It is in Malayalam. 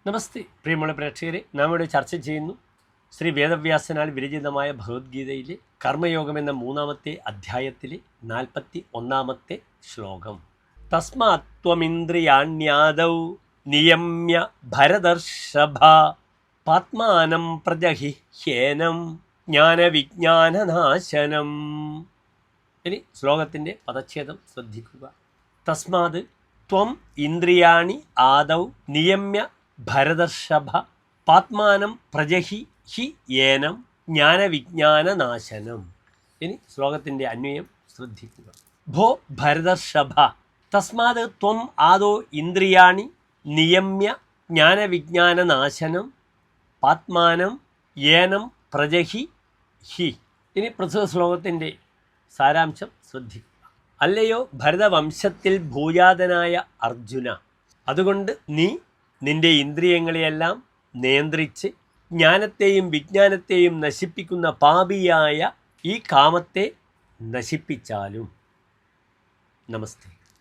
നമസ്തേ പ്രിയമുള്ള പ്രേക്ഷകരെ, നാം ഇവിടെ ചർച്ച ചെയ്യുന്നു ശ്രീ വേദവ്യാസനാൽ വിരചിതമായ ഭഗവത്ഗീതയിലെ കർമ്മയോഗം എന്ന 3-ാമത്തെ അധ്യായത്തിലെ 41-ാമത്തെ ശ്ലോകം. തസ്മാത് ത്വമിന്ദ്രിയാണ്യാദൗ നിയമ്യ ഭരതർഷഭ പാത്മാനം പ്രജഹിഹ്യേനം ജ്ഞാനവിജ്ഞാനനാശനം. ഇനി ശ്ലോകത്തിൻ്റെ പദച്ഛേദം ശ്രദ്ധിക്കുക. തസ്മാത് ത്വം ഇന്ദ്രിയാണി ആദൗ നിയമ്യ ഭരതർഷഭ പാത്മാനം പ്രജഹി ഹി ഏനം ജ്ഞാനവിജ്ഞാനനാശനം. ഇനി ശ്ലോകത്തിൻ്റെ അന്വയം ശ്രദ്ധിക്കുക. ഭോ ഭരതർഷഭ തസ്മാത് ത്വം ആദോ ഇന്ദ്രിയാണി നിയമ്യ ജ്ഞാനവിജ്ഞാനനാശനം പാത്മാനം ഏനം പ്രജഹി ഹി. ഇനി പ്രസ്തുത ശ്ലോകത്തിൻ്റെ സാരാംശം ശ്രദ്ധിക്കുക. അല്ലയോ ഭരതവംശത്തിൽ ഭൂജാതനായ അർജുന, അതുകൊണ്ട് നീ നിന്റെ ഇന്ദ്രിയങ്ങളെയെല്ലാം നിയന്ത്രിച്ച് ജ്ഞാനത്തെയും വിജ്ഞാനത്തെയും നശിപ്പിക്കുന്ന പാപിയായ ഈ കാമത്തെ നശിപ്പിച്ചാലും. നമസ്തേ.